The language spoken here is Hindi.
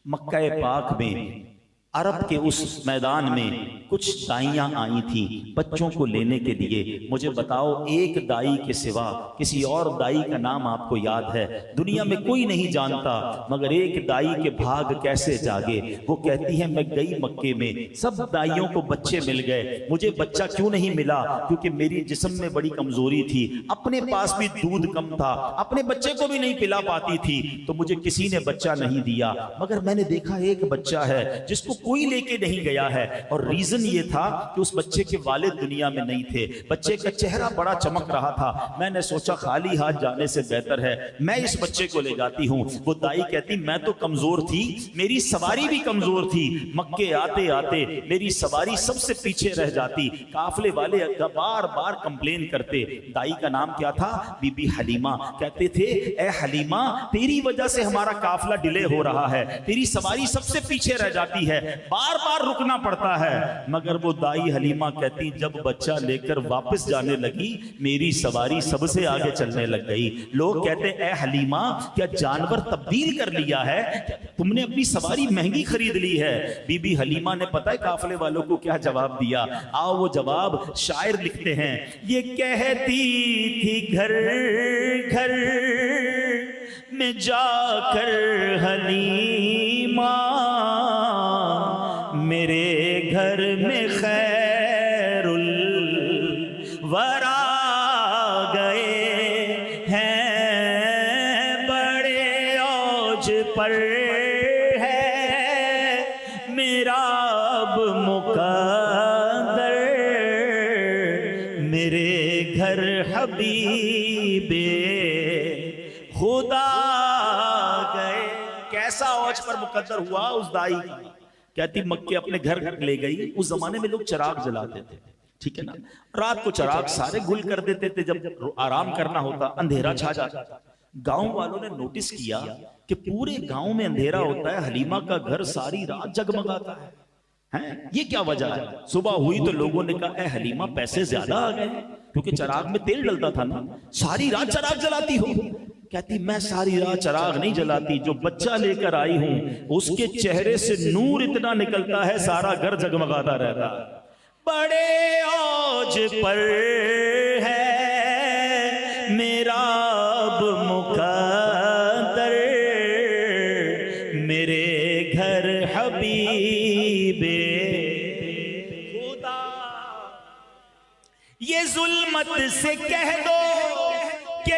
मक्का पाक में अरब के उस मैदान में कुछ दाइयां आई थी बच्चों को लेने के लिए। मुझे बताओ, एक दाई के सिवा किसी और दाई का नाम आपको याद है? दुनिया में कोई नहीं जानता, मगर एक दाई के भाग कैसे जागे। वो कहती है, मैं गई मक्के में, सब दाइयों को बच्चे मिल गए, मुझे बच्चा क्यों नहीं मिला? क्योंकि मेरी जिस्म में बड़ी कमजोरी थी, अपने पास भी दूध कम था, अपने बच्चे को भी नहीं पिला पाती थी, तो मुझे किसी ने बच्चा नहीं दिया। मगर मैंने देखा एक बच्चा है जिसको कोई लेके नहीं गया है, और रीजन ये था कि उस बच्चे के वालिद दुनिया में नहीं थे। बच्चे का चेहरा बड़ा चमक रहा था। मैंने सोचा खाली हाथ जाने से बेहतर है मैं इस बच्चे को ले जाती हूं। वो दाई कहती, मैं तो कमजोर थी, मेरी सवारी भी कमजोर थी, मक्के आते आते मेरी सवारी सबसे पीछे रह जाती। काफले वाले बार बार कंप्लेन करते। दाई का नाम क्या था? बीबी हलीमा। कहते थे, ए हलीमा, तेरी वजह से हमारा काफला डिले हो रहा है, तेरी सवारी सबसे पीछे रह जाती है, बार बार रुकना पड़ता है। मगर वो दाई हलीमा कहती, जब बच्चा लेकर वापस जाने लगी, मेरी सवारी सबसे आगे चलने लग गई। लोग कहते, ए हलीमा, क्या जानवर तब्दील कर लिया है? तुमने अपनी सवारी महंगी खरीद ली है? बीबी हलीमा ने पता है काफले वालों को क्या जवाब दिया? आओ वो जवाब शायर लिखते हैं। ये कहती थी घर घर में जाकर हलीमा, मेरे घर में खैरुल वरा गए हैं, बड़े औज पर है मेरा अब मुकद्दर, मेरे घर हबीबे खुदा गए। कैसा औज पर मुकद्दर हुआ उस दाई का। कहती, मक्के अपने घर ले गई। उस जमाने में लोग चिराग जलाते थे, ठीक है ना, रात को चिराग सारे गुल कर देते थे, जब आराम करना होता अंधेरा छा जाता। गांव वालों ने नोटिस किया कि पूरे गांव में अंधेरा होता है, हलीमा का घर सारी रात जगमगाता है। ये क्या वजह है? सुबह हुई तो लोगों ने कहा, ए हलीमा, पैसे ज्यादा आ गए, क्योंकि चिराग में तेल डलता था ना, सारी रात चिराग जलाती हो? कहती, मैं सारी रात चिराग नहीं जलाती, जो बच्चा लेकर आई हूं उसके चेहरे से नूर इतना निकलता है सारा घर जगमगाता रहता है। बड़े औज पर है मेरा अब मुकद्दर, मेरे घर हबीबे खुदा। ये जुल्मत से कह दो कि